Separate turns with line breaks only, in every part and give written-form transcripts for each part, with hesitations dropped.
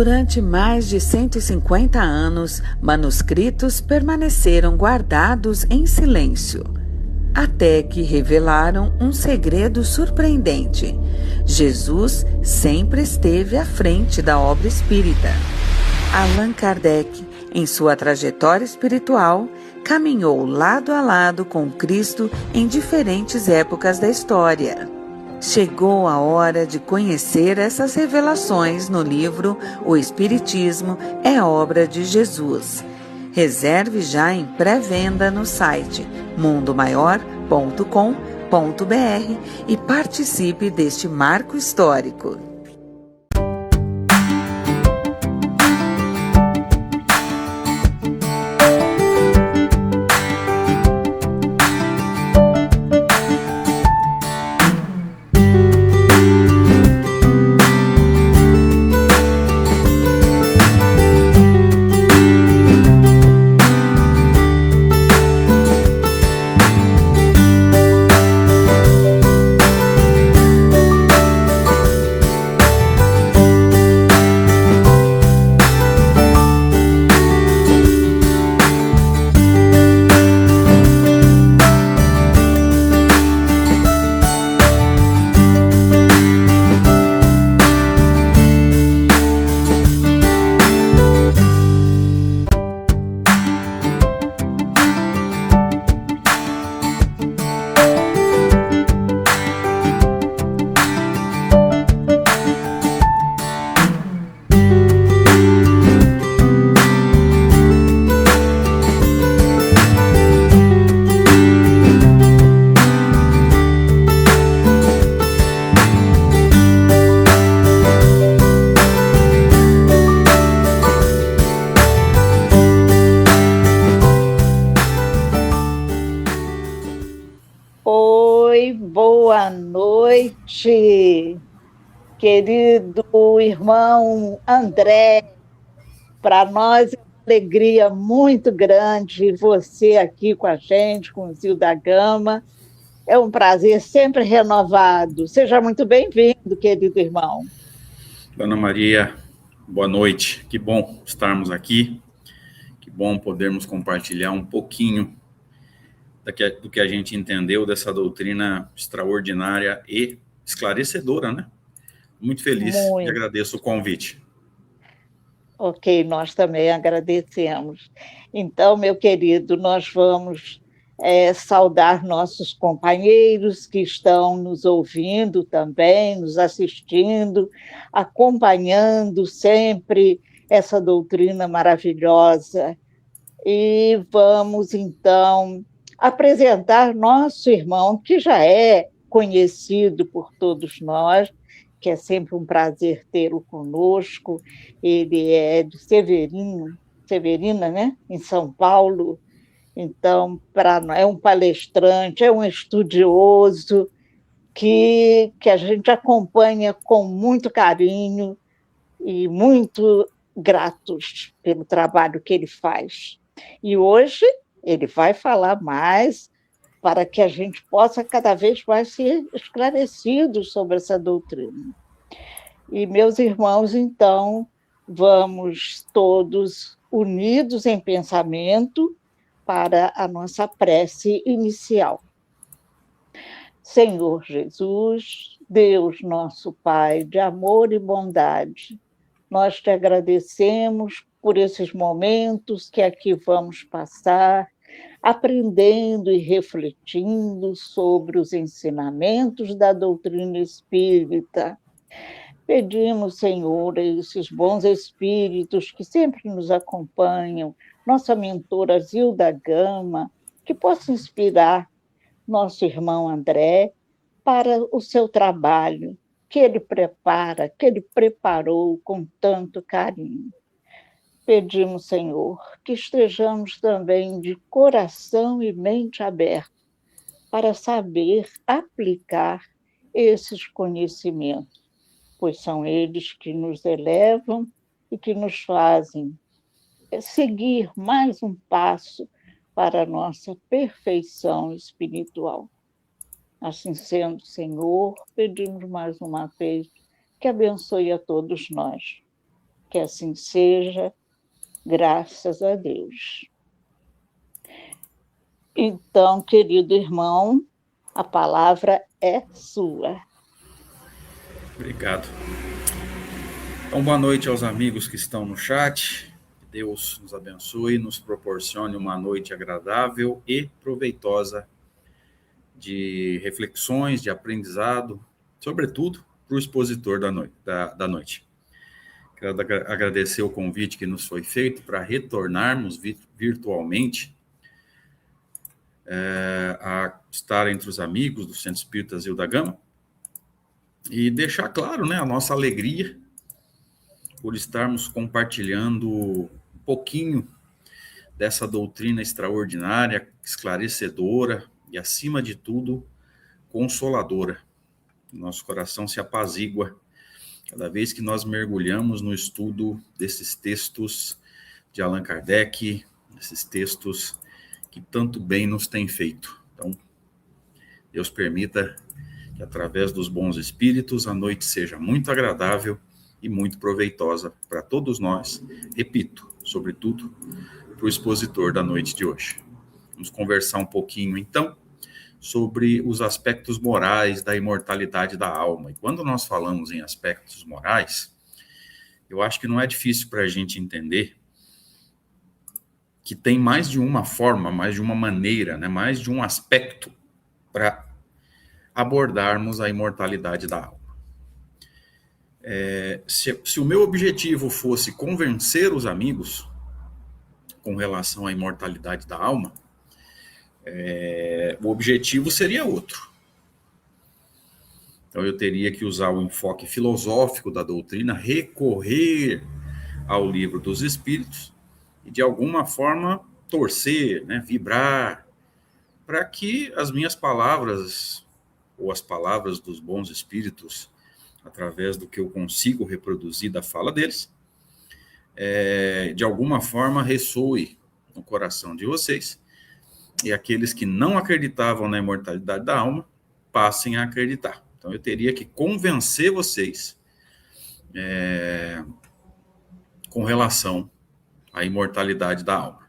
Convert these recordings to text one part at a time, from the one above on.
Durante mais de 150 anos, manuscritos permaneceram guardados em silêncio, até que revelaram um segredo surpreendente. Jesus sempre esteve à frente da obra espírita. Allan Kardec, em sua trajetória espiritual, caminhou lado a lado com Cristo em diferentes épocas da história. Chegou a hora de conhecer essas revelações no livro O Espiritismo é Obra de Jesus. Reserve já em pré-venda no site mundomaior.com.br e participe deste marco histórico.
Boa noite, querido irmão André. Para nós é uma alegria muito grande você aqui com a gente, com o Zio da Gama. É um prazer sempre renovado. Seja muito bem-vindo, querido irmão.
Dona Maria, boa noite. Que bom estarmos aqui. Que bom podermos compartilhar um pouquinho do que a gente entendeu dessa doutrina extraordinária e esclarecedora, né? Muito feliz e agradeço o convite.
Ok, nós também agradecemos. Então, meu querido, nós vamos saudar nossos companheiros que estão nos ouvindo também, nos assistindo, acompanhando sempre essa doutrina maravilhosa. E vamos, então, apresentar nosso irmão, que já é conhecido por todos nós, que é sempre um prazer tê-lo conosco. Ele é de Severina, né? Em São Paulo. Então, é um palestrante, é um estudioso que a gente acompanha com muito carinho e muito gratos pelo trabalho que ele faz. E hoje ele vai falar mais para que a gente possa cada vez mais ser esclarecidos sobre essa doutrina. E, meus irmãos, então, vamos todos unidos em pensamento para a nossa prece inicial. Senhor Jesus, Deus nosso Pai, de amor e bondade, nós te agradecemos por esses momentos que aqui vamos passar, aprendendo e refletindo sobre os ensinamentos da doutrina espírita. Pedimos, Senhor, a esses bons espíritos que sempre nos acompanham, nossa mentora Zilda Gama, que possa inspirar nosso irmão André para o seu trabalho, que ele preparou com tanto carinho. Pedimos, Senhor, que estejamos também de coração e mente abertos para saber aplicar esses conhecimentos, pois são eles que nos elevam e que nos fazem seguir mais um passo para a nossa perfeição espiritual. Assim sendo, Senhor, pedimos mais uma vez que abençoe a todos nós. Que assim seja, graças a Deus. Então, querido irmão, a palavra é sua.
Obrigado. Então, boa noite aos amigos que estão no chat. Deus nos abençoe, nos proporcione uma noite agradável e proveitosa de reflexões, de aprendizado, sobretudo para o expositor da noite. Quero agradecer o convite que nos foi feito para retornarmos virtualmente a estar entre os amigos do Centro Espírita Zil da Gama e deixar claro, né, a nossa alegria por estarmos compartilhando um pouquinho dessa doutrina extraordinária, esclarecedora e, acima de tudo, consoladora. Nosso coração se apazigua cada vez que nós mergulhamos no estudo desses textos de Allan Kardec, esses textos que tanto bem nos têm feito. Então, Deus permita que, através dos bons espíritos, a noite seja muito agradável e muito proveitosa para todos nós. Repito, sobretudo, para o expositor da noite de hoje. Vamos conversar um pouquinho, então, sobre os aspectos morais da imortalidade da alma. E quando nós falamos em aspectos morais, eu acho que não é difícil para a gente entender que tem mais de uma forma, mais de uma maneira, né, mais de um aspecto para abordarmos a imortalidade da alma. Se o meu objetivo fosse convencer os amigos com relação à imortalidade da alma, o objetivo seria outro. Então eu teria que usar o enfoque filosófico da doutrina, recorrer ao Livro dos Espíritos e, de alguma forma, torcer, né, vibrar, para que as minhas palavras, ou as palavras dos bons espíritos, através do que eu consigo reproduzir da fala deles, de alguma forma ressoe no coração de vocês, e aqueles que não acreditavam na imortalidade da alma passem a acreditar. Então eu teria que convencer vocês com relação à imortalidade da alma.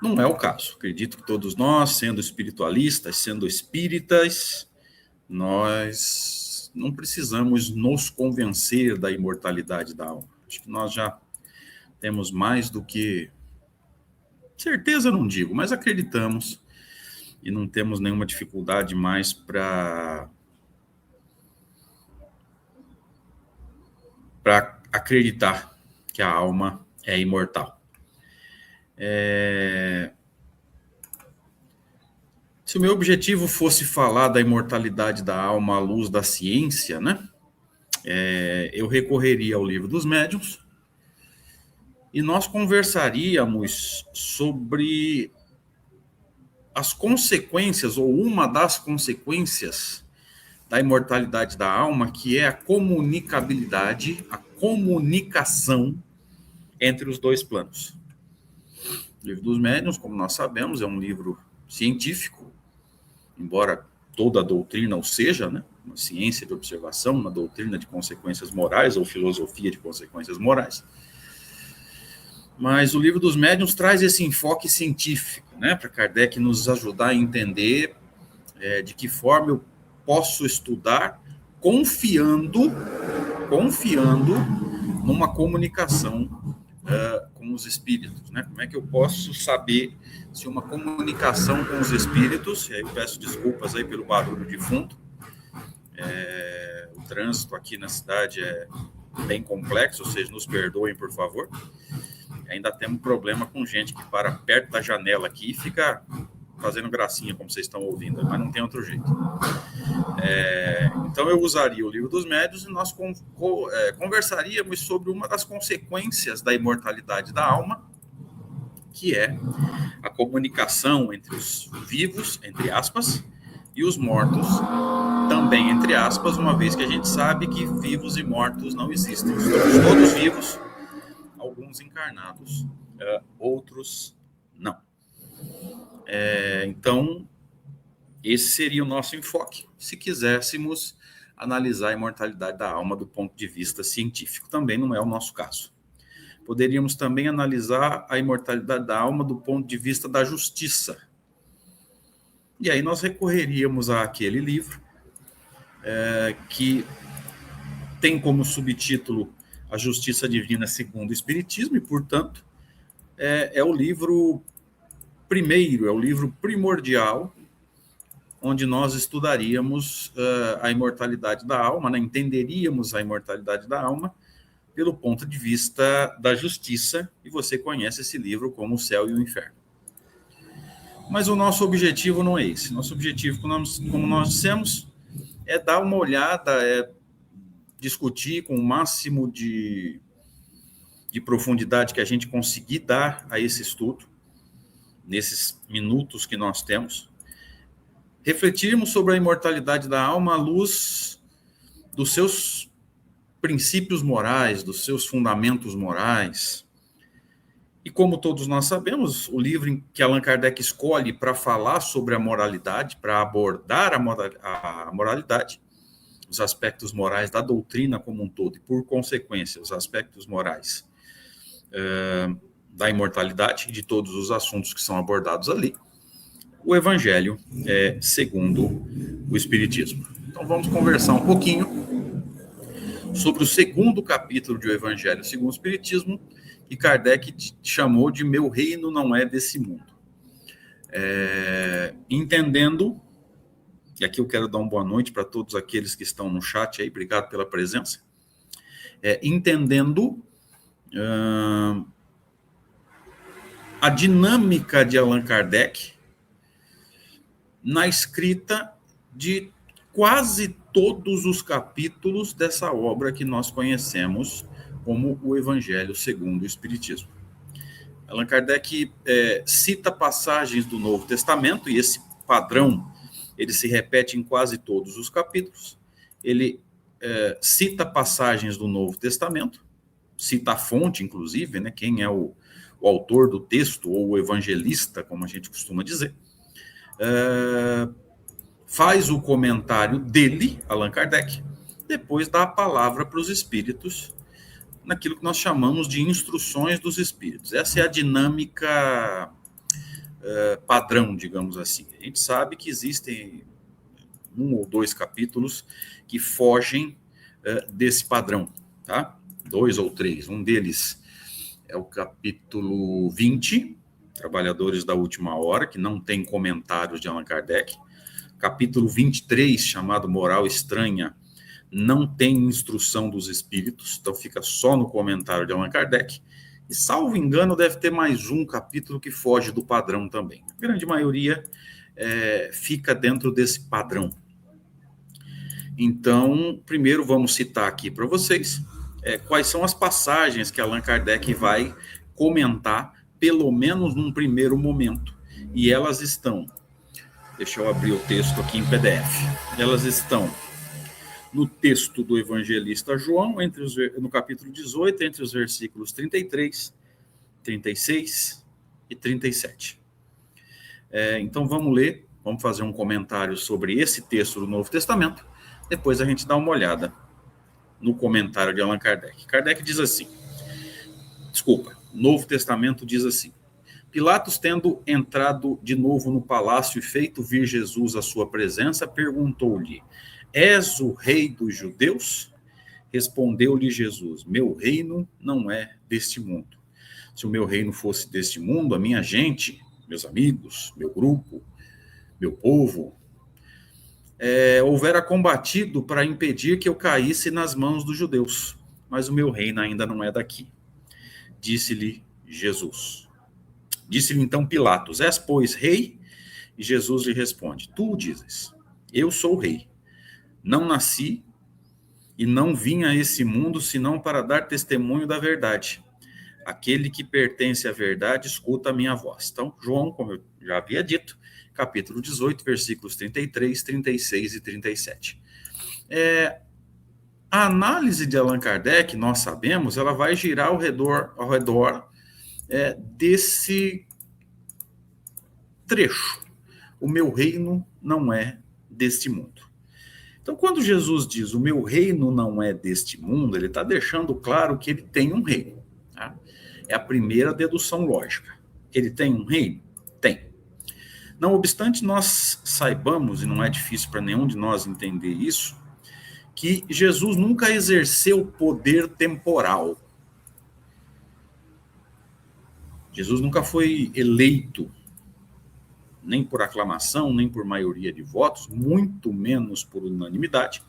Não é o caso. Acredito que todos nós, sendo espiritualistas, sendo espíritas, nós não precisamos nos convencer da imortalidade da alma. Acho que nós já temos mais do que... certeza não digo, mas acreditamos e não temos nenhuma dificuldade mais para acreditar que a alma é imortal. Se o meu objetivo fosse falar da imortalidade da alma à luz da ciência, né, eu recorreria ao Livro dos Médiuns e nós conversaríamos sobre as consequências, ou uma das consequências da imortalidade da alma, que é a comunicabilidade, a comunicação entre os dois planos. O Livro dos Médiuns, como nós sabemos, é um livro científico, embora toda a doutrina o seja, né? Uma ciência de observação, uma doutrina de consequências morais, ou filosofia de consequências morais. Mas o Livro dos Médiuns traz esse enfoque científico, né, para Kardec nos ajudar a entender de que forma eu posso estudar confiando numa comunicação com os espíritos, né? Como é que eu posso saber se uma comunicação com os espíritos, e aí eu peço desculpas aí pelo barulho de fundo, o trânsito aqui na cidade é bem complexo, vocês nos perdoem, por favor. Ainda temos problema com gente que para perto da janela aqui e fica fazendo gracinha, como vocês estão ouvindo, mas não tem outro jeito. Então eu usaria o Livro dos Médiuns e nós conversaríamos sobre uma das consequências da imortalidade da alma, que é a comunicação entre os vivos, entre aspas, e os mortos, também entre aspas, uma vez que a gente sabe que vivos e mortos não existem. Estamos todos vivos, alguns encarnados, outros não. Então, esse seria o nosso enfoque, se quiséssemos analisar a imortalidade da alma do ponto de vista científico. Também não é o nosso caso. Poderíamos também analisar a imortalidade da alma do ponto de vista da justiça. E aí nós recorreríamos àquele livro que tem como subtítulo A Justiça Divina segundo o Espiritismo, e, portanto, é o livro primeiro, é o livro primordial, onde nós estudaríamos a imortalidade da alma, né? Entenderíamos a imortalidade da alma pelo ponto de vista da justiça, e você conhece esse livro como O Céu e o Inferno. Mas o nosso objetivo não é esse. Nosso objetivo, como nós dissemos, é dar uma olhada, é discutir com o máximo de profundidade que a gente conseguir dar a esse estudo, nesses minutos que nós temos, refletirmos sobre a imortalidade da alma à luz dos seus princípios morais, dos seus fundamentos morais. E como todos nós sabemos, o livro que Allan Kardec escolhe para falar sobre a moralidade, para abordar a moralidade, os aspectos morais da doutrina como um todo, e por consequência, os aspectos morais da imortalidade e de todos os assuntos que são abordados ali, o Evangelho segundo o Espiritismo. Então vamos conversar um pouquinho sobre o segundo capítulo do Evangelho segundo o Espiritismo, que Kardec chamou de Meu Reino Não É Desse Mundo. Entendendo, e aqui eu quero dar uma boa noite para todos aqueles que estão no chat aí, obrigado pela presença, entendendo a dinâmica de Allan Kardec na escrita de quase todos os capítulos dessa obra que nós conhecemos como o Evangelho segundo o Espiritismo. Allan Kardec cita passagens do Novo Testamento, e esse padrão ele se repete em quase todos os capítulos. Ele cita passagens do Novo Testamento, cita a fonte, inclusive, né, quem é o autor do texto, ou o evangelista, como a gente costuma dizer, faz o comentário dele, Allan Kardec, depois dá a palavra para os espíritos, naquilo que nós chamamos de instruções dos espíritos. Essa é a dinâmica padrão, digamos assim. A gente sabe que existem 1 ou 2 capítulos que fogem desse padrão, tá? 2 ou 3. Um deles é o capítulo 20, Trabalhadores da Última Hora, que não tem comentários de Allan Kardec. Capítulo 23, chamado Moral Estranha, não tem instrução dos espíritos, então fica só no comentário de Allan Kardec. E, salvo engano, deve ter mais um capítulo que foge do padrão também. A grande maioria fica dentro desse padrão. Então, primeiro vamos citar aqui para vocês quais são as passagens que Allan Kardec vai comentar, pelo menos num primeiro momento. E elas estão, deixa eu abrir o texto aqui em PDF, elas estão no texto do evangelista João, no capítulo 18, entre os versículos 33, 36 e 37. Então vamos ler, vamos fazer um comentário sobre esse texto do Novo Testamento, depois a gente dá uma olhada no comentário de Allan Kardec. Kardec diz assim, Novo Testamento diz assim: Pilatos, tendo entrado de novo no palácio e feito vir Jesus à sua presença, perguntou-lhe: És o rei dos judeus? Respondeu-lhe Jesus: Meu reino não é deste mundo. Se o meu reino fosse deste mundo, a minha gente, meus amigos, meu grupo, meu povo, houvera combatido para impedir que eu caísse nas mãos dos judeus. Mas o meu reino ainda não é daqui. Disse-lhe Jesus. Disse-lhe então Pilatos: És, pois, rei? E Jesus lhe responde: Tu dizes, eu sou rei. Não nasci e não vim a esse mundo senão para dar testemunho da verdade. Aquele que pertence à verdade escuta a minha voz. Então, João, como eu já havia dito, capítulo 18, versículos 33, 36 e 37. A análise de Allan Kardec, nós sabemos, ela vai girar ao redor desse trecho. O meu reino não é deste mundo. Então, quando Jesus diz, o meu reino não é deste mundo, ele está deixando claro que ele tem um reino. Tá? É a primeira dedução lógica. Ele tem um reino? Tem. Não obstante, nós saibamos, e não é difícil para nenhum de nós entender isso, que Jesus nunca exerceu poder temporal. Jesus nunca foi eleito, nem por aclamação, nem por maioria de votos, muito menos por unanimidade,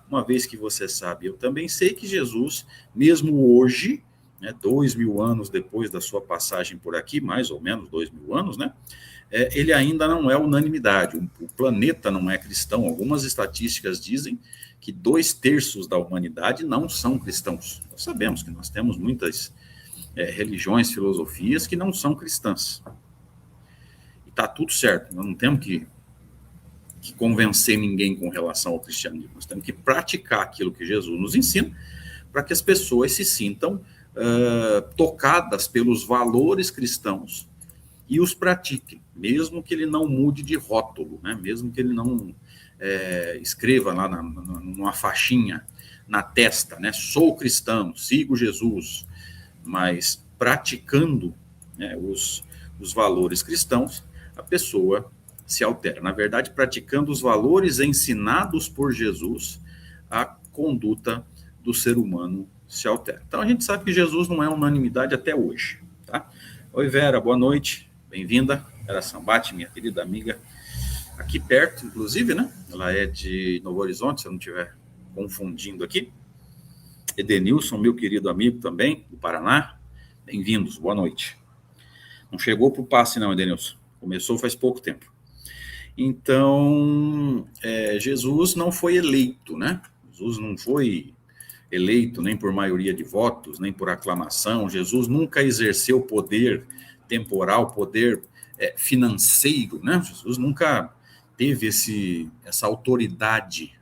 uma vez que você sabe, eu também sei que Jesus, mesmo hoje, né, 2000 anos depois da sua passagem por aqui, mais ou menos 2000 anos, né, ele ainda não é unanimidade, o planeta não é cristão. Algumas estatísticas dizem que 2/3 da humanidade não são cristãos. Nós sabemos que nós temos muitas religiões, filosofias que não são cristãs. E está tudo certo, nós não temos que convencer ninguém com relação ao cristianismo. Nós temos que praticar aquilo que Jesus nos ensina para que as pessoas se sintam tocadas pelos valores cristãos e os pratiquem, mesmo que ele não mude de rótulo, né? Mesmo que ele não escreva lá numa faixinha na testa, né? Sou cristão, sigo Jesus, mas praticando, né, os valores cristãos, a pessoa se altera. Na verdade, praticando os valores ensinados por Jesus, a conduta do ser humano se altera. Então, a gente sabe que Jesus não é unanimidade até hoje. Tá? Oi, Vera, boa noite, bem-vinda. Vera Sambati, minha querida amiga, aqui perto, inclusive, né? Ela é de Novo Horizonte, se eu não estiver confundindo aqui. Edenilson, meu querido amigo também, do Paraná. Bem-vindos, boa noite. Não chegou para o passe não, Edenilson. Começou faz pouco tempo. Então, Jesus não foi eleito, né? Jesus não foi eleito nem por maioria de votos, nem por aclamação. Jesus nunca exerceu poder temporal, poder financeiro, né? Jesus nunca teve essa autoridade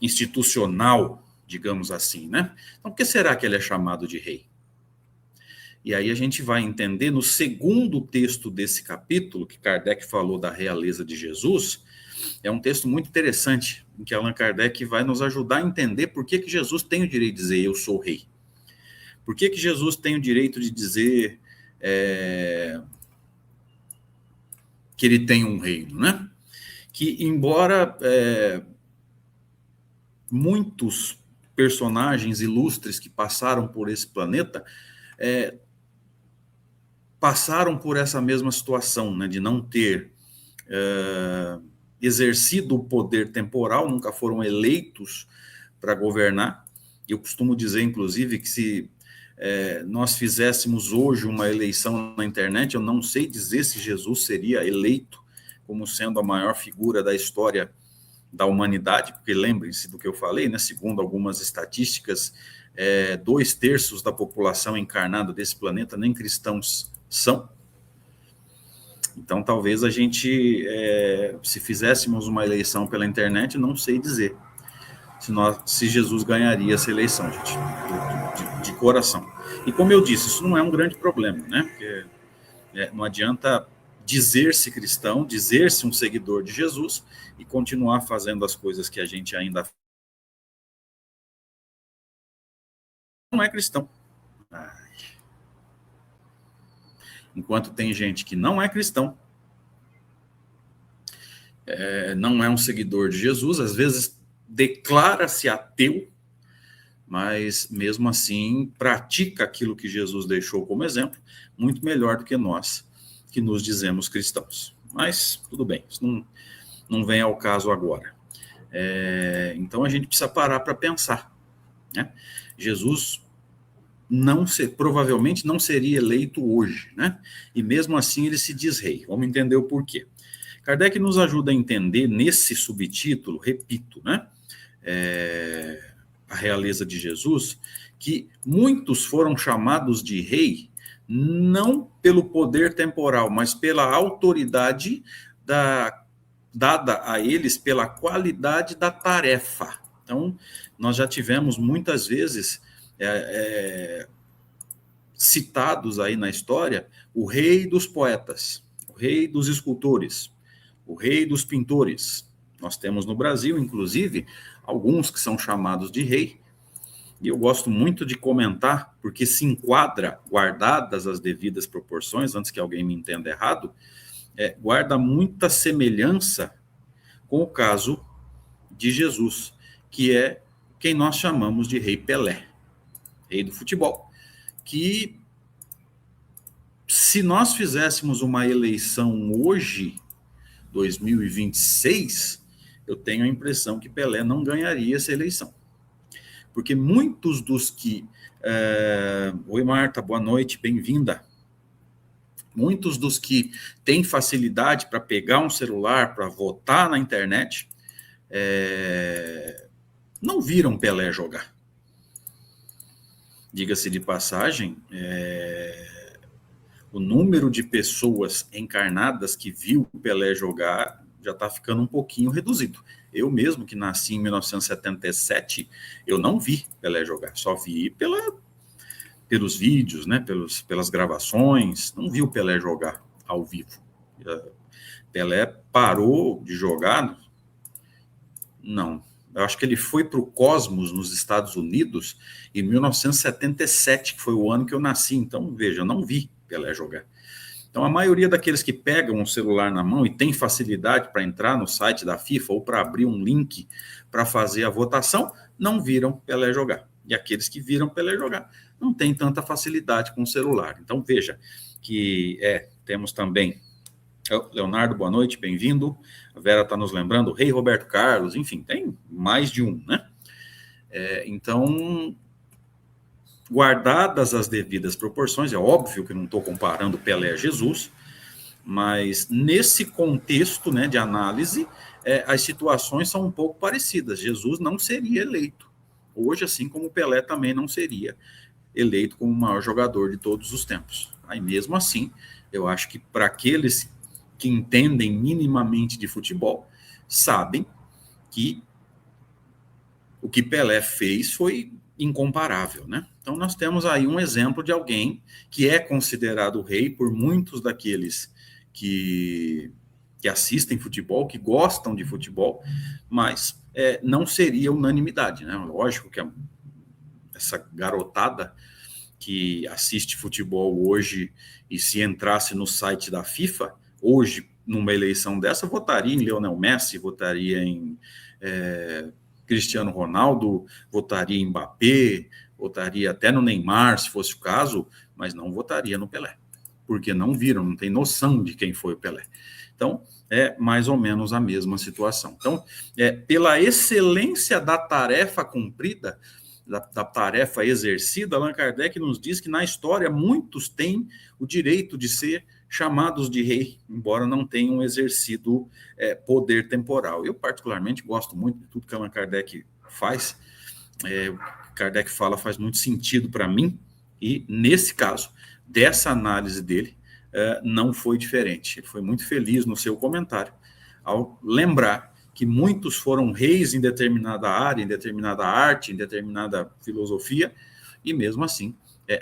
institucional, digamos assim, né? Então, por que será que ele é chamado de rei? E aí a gente vai entender no segundo texto desse capítulo, que Kardec falou da realeza de Jesus, é um texto muito interessante, em que Allan Kardec vai nos ajudar a entender por que Jesus tem o direito de dizer eu sou rei. Por que Jesus tem o direito de dizer que ele tem um reino, né? Que embora muitos personagens ilustres que passaram por esse planeta passaram por essa mesma situação, né, de não ter exercido o poder temporal, nunca foram eleitos para governar. Eu costumo dizer, inclusive, que se nós fizéssemos hoje uma eleição na internet, eu não sei dizer se Jesus seria eleito como sendo a maior figura da história da humanidade, porque lembrem-se do que eu falei, né? Segundo algumas estatísticas, 2/3 da população encarnada desse planeta nem cristãos são. Então, talvez a gente, se fizéssemos uma eleição pela internet, não sei dizer se Jesus ganharia essa eleição, gente, de coração. E como eu disse, isso não é um grande problema, né? Porque não adianta dizer-se cristão, dizer-se um seguidor de Jesus e continuar fazendo as coisas que a gente ainda não é cristão. Enquanto tem gente que não é cristão, não é um seguidor de Jesus, às vezes declara-se ateu, mas mesmo assim pratica aquilo que Jesus deixou como exemplo, muito melhor do que nós, que nos dizemos cristãos. Mas tudo bem, isso não vem ao caso agora. Então a gente precisa parar para pensar, né? Jesus provavelmente não seria eleito hoje, né? E mesmo assim ele se diz rei. Vamos entender o porquê. Kardec nos ajuda a entender nesse subtítulo, repito, né? A realeza de Jesus, que muitos foram chamados de rei não pelo poder temporal, mas pela autoridade dada a eles pela qualidade da tarefa. Então, nós já tivemos muitas vezes citados aí na história o rei dos poetas, o rei dos escultores, o rei dos pintores. Nós temos no Brasil, inclusive, alguns que são chamados de rei, e eu gosto muito de comentar, porque se enquadra, guardadas as devidas proporções, antes que alguém me entenda errado, guarda muita semelhança com o caso de Jesus, que é quem nós chamamos de Rei Pelé, rei do futebol, que se nós fizéssemos uma eleição hoje, 2026, eu tenho a impressão que Pelé não ganharia essa eleição. Porque muitos dos que... Oi, Marta, boa noite, bem-vinda. Muitos dos que têm facilidade para pegar um celular, para votar na internet, não viram Pelé jogar. Diga-se de passagem, o número de pessoas encarnadas que viu Pelé jogar já está ficando um pouquinho reduzido. Eu mesmo, que nasci em 1977, eu não vi Pelé jogar, só vi pelos vídeos, né, pelas gravações, não vi o Pelé jogar ao vivo. Pelé parou de jogar? Não. Eu acho que ele foi para o Cosmos, nos Estados Unidos, em 1977, que foi o ano que eu nasci. Então, veja, eu não vi Pelé jogar. Então, a maioria daqueles que pegam um celular na mão e tem facilidade para entrar no site da FIFA ou para abrir um link para fazer a votação, não viram Pelé jogar. E aqueles que viram Pelé jogar não têm tanta facilidade com o celular. Então, veja que temos também Leonardo, boa noite, bem-vindo. A Vera está nos lembrando, o Rei Roberto Carlos, enfim, tem mais de um, né? Então, guardadas as devidas proporções, é óbvio que não estou comparando Pelé a Jesus, mas nesse contexto, né, de análise, as situações são um pouco parecidas. Jesus não seria eleito hoje, assim como Pelé também não seria eleito como o maior jogador de todos os tempos. Aí mesmo assim, eu acho que para aqueles que entendem minimamente de futebol, sabem que o que Pelé fez foi incomparável, né? Então nós temos aí um exemplo de alguém que é considerado rei por muitos daqueles que assistem futebol, que gostam de futebol, mas não seria unanimidade, né? Lógico que essa garotada que assiste futebol hoje e se entrasse no site da FIFA, hoje, numa eleição dessa, votaria em Lionel Messi, votaria em Cristiano Ronaldo, votaria em Mbappé, votaria até no Neymar, se fosse o caso, mas não votaria no Pelé, porque não viram, não tem noção de quem foi o Pelé. Então, é mais ou menos a mesma situação. Então, pela excelência da tarefa cumprida, da tarefa exercida, Allan Kardec nos diz que na história muitos têm o direito de ser chamados de rei, embora não tenham exercido poder temporal. Eu, particularmente, gosto muito de tudo que Allan Kardec faz. O que Kardec fala faz muito sentido para mim, e, nesse caso, dessa análise dele, não foi diferente. Ele foi muito feliz no seu comentário, ao lembrar que muitos foram reis em determinada área, em determinada arte, em determinada filosofia, e, mesmo assim,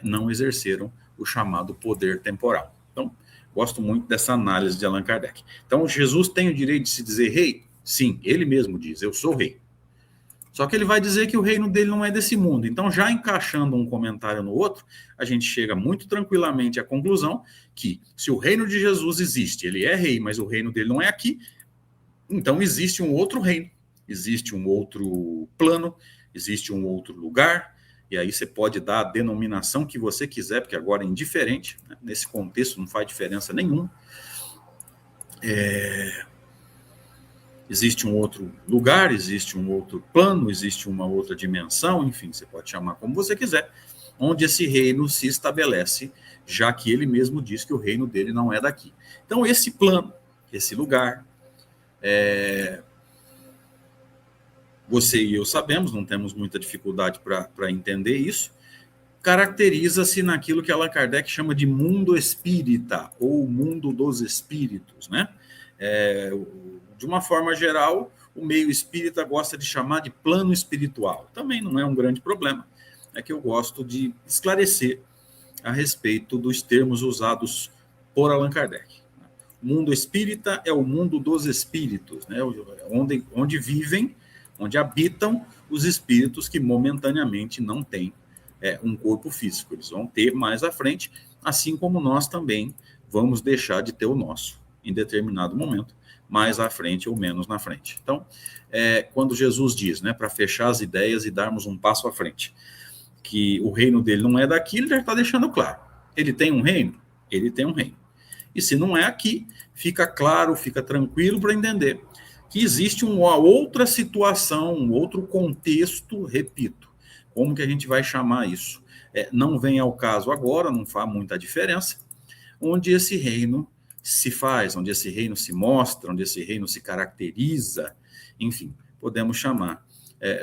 não exerceram o chamado poder temporal. Então, gosto muito dessa análise de Allan Kardec. Então, Jesus tem o direito de se dizer rei? Sim, ele mesmo diz, eu sou rei. Só que ele vai dizer que o reino dele não é desse mundo. Então, já encaixando um comentário no outro, a gente chega muito tranquilamente à conclusão que, se o reino de Jesus existe, ele é rei, mas o reino dele não é aqui, então existe um outro reino, existe um outro plano, existe um outro lugar, e aí você pode dar a denominação que você quiser, porque agora é indiferente, né? Nesse contexto não faz diferença nenhuma. Existe um outro lugar, existe um outro plano, existe uma outra dimensão, enfim, você pode chamar como você quiser, onde esse reino se estabelece, já que ele mesmo diz que o reino dele não é daqui. Então, esse plano, esse lugar, você e eu sabemos, não temos muita dificuldade para entender isso, caracteriza-se naquilo que Allan Kardec chama de mundo espírita, ou mundo dos espíritos, né? De uma forma geral, o meio espírita gosta de chamar de plano espiritual. Também não é um grande problema, é que eu gosto de esclarecer a respeito dos termos usados por Allan Kardec. O O mundo espírita é o mundo dos espíritos, né? Onde vivem, onde habitam os espíritos que momentaneamente não têm um corpo físico. Eles vão ter mais à frente, assim como nós também vamos deixar de ter o nosso em determinado momento, mais à frente ou menos na frente. Então, quando Jesus diz, né, para fechar as ideias e darmos um passo à frente, que o reino dele não é daqui, ele já está deixando claro. Ele tem um reino? Ele tem um reino. E se não é aqui, fica claro, fica tranquilo para entender que existe uma outra situação, um outro contexto, repito, como que a gente vai chamar isso? Não vem ao caso agora, não faz muita diferença, onde esse reino se faz, onde esse reino se mostra, onde esse reino se caracteriza, enfim, podemos chamar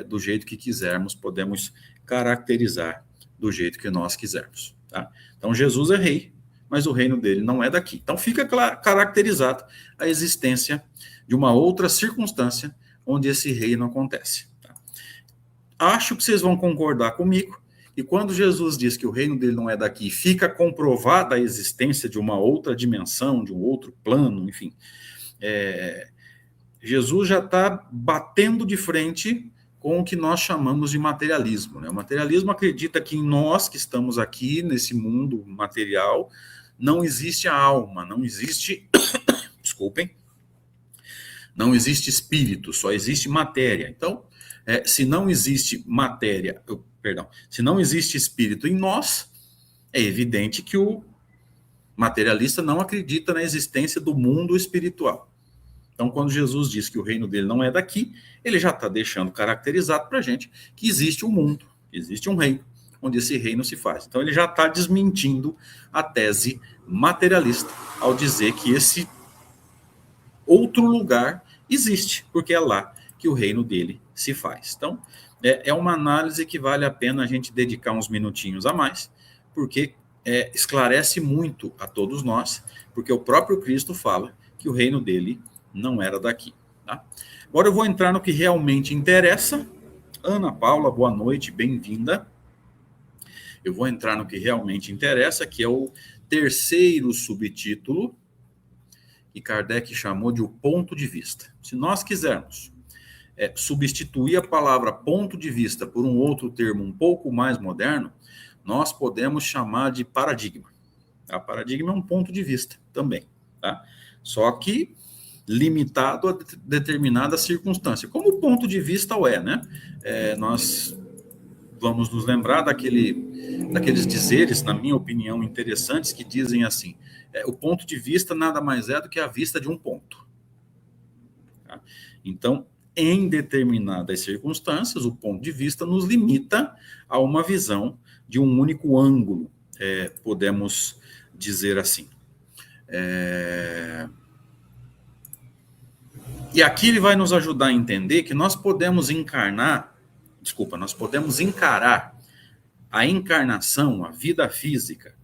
do jeito que quisermos, podemos caracterizar do jeito que nós quisermos. Tá? Então, Jesus é rei, mas o reino dele não é daqui. Então, fica caracterizado a existência de uma outra circunstância onde esse reino acontece. Tá? Acho que vocês vão concordar comigo, e quando Jesus diz que o reino dele não é daqui, fica comprovada a existência de uma outra dimensão, de um outro plano, enfim. Jesus já está batendo de frente com o que nós chamamos de materialismo. Né? O materialismo acredita que em nós que estamos aqui, nesse mundo material, não existe a alma, não existe, desculpem, não existe espírito, só existe matéria. Então, se não existe matéria, se não existe espírito em nós, é evidente que o materialista não acredita na existência do mundo espiritual. Então, quando Jesus diz que o reino dele não é daqui, ele já está deixando caracterizado para a gente que existe um mundo, existe um reino, onde esse reino se faz. Então, ele já está desmentindo a tese materialista ao dizer que esse outro lugar existe, porque é lá que o reino dele se faz. Então, é uma análise que vale a pena a gente dedicar uns minutinhos a mais, porque esclarece muito a todos nós, porque o próprio Cristo fala que o reino dele não era daqui. Tá? Agora eu vou entrar no que realmente interessa. Ana Paula, boa noite, bem-vinda. Eu vou entrar no que realmente interessa, que é o terceiro subtítulo, que Kardec chamou de o ponto de vista. Se nós quisermos substituir a palavra ponto de vista por um outro termo um pouco mais moderno, nós podemos chamar de paradigma. Tá? Paradigma é um ponto de vista também. Tá? Só que limitado a determinada circunstância. Como o ponto de vista é, né? Nós vamos nos lembrar daqueles dizeres, na minha opinião, interessantes, que dizem assim, o ponto de vista nada mais é do que a vista de um ponto. Tá? Então, em determinadas circunstâncias, o ponto de vista nos limita a uma visão de um único ângulo, podemos dizer assim. E aqui ele vai nos ajudar a entender que nós podemos encarar a encarnação, a vida física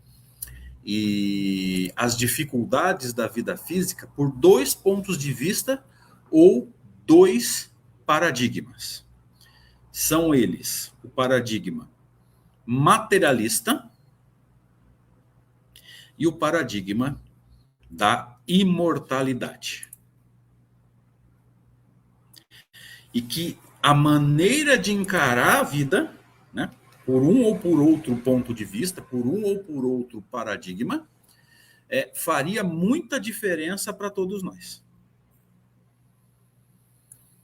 e as dificuldades da vida física por dois pontos de vista ou dois paradigmas. São eles o paradigma materialista e o paradigma da imortalidade. E que a maneira de encarar a vida, né, por um ou por outro ponto de vista, por um ou por outro paradigma, faria muita diferença para todos nós.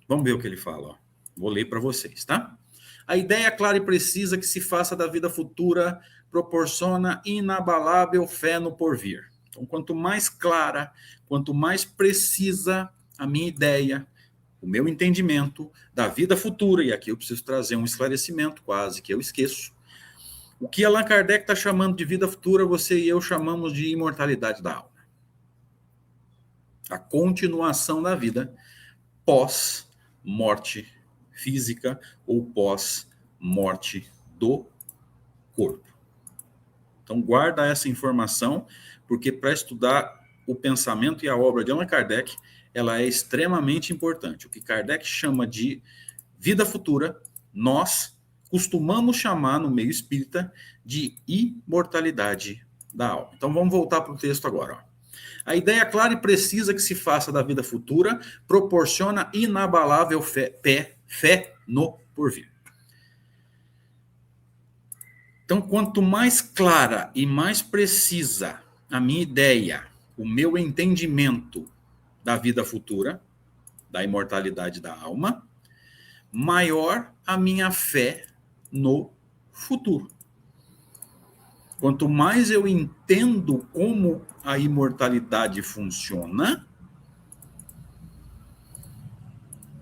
Vamos ver o que ele fala. Ó. Vou ler para vocês, tá? A ideia clara e precisa que se faça da vida futura proporciona inabalável fé no porvir. Então, quanto mais clara, quanto mais precisa a minha ideia, o meu entendimento da vida futura, e aqui eu preciso trazer um esclarecimento, quase que eu esqueço. O que Allan Kardec está chamando de vida futura, você e eu chamamos de imortalidade da alma. A continuação da vida pós-morte física ou pós-morte do corpo. Então, guarda essa informação, porque para estudar o pensamento e a obra de Allan Kardec, ela é extremamente importante. O que Kardec chama de vida futura, nós costumamos chamar no meio espírita de imortalidade da alma. Então vamos voltar para o texto agora. Ó. A ideia clara e precisa que se faça da vida futura proporciona inabalável fé no porvir. Então, quanto mais clara e mais precisa a minha ideia, o meu entendimento da vida futura, da imortalidade da alma, maior a minha fé no futuro. Quanto mais eu entendo como a imortalidade funciona,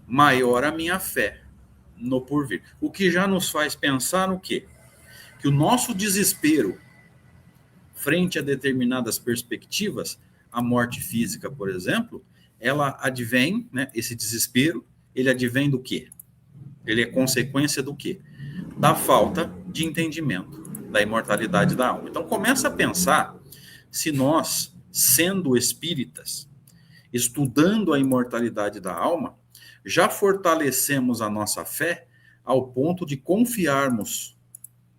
maior a minha fé no porvir. O que já nos faz pensar no quê? Que o nosso desespero frente a determinadas perspectivas, a morte física, por exemplo, ela advém, né, esse desespero, ele advém do quê? Ele é consequência do quê? Da falta de entendimento da imortalidade da alma. Então começa a pensar se nós, sendo espíritas, estudando a imortalidade da alma, já fortalecemos a nossa fé ao ponto de confiarmos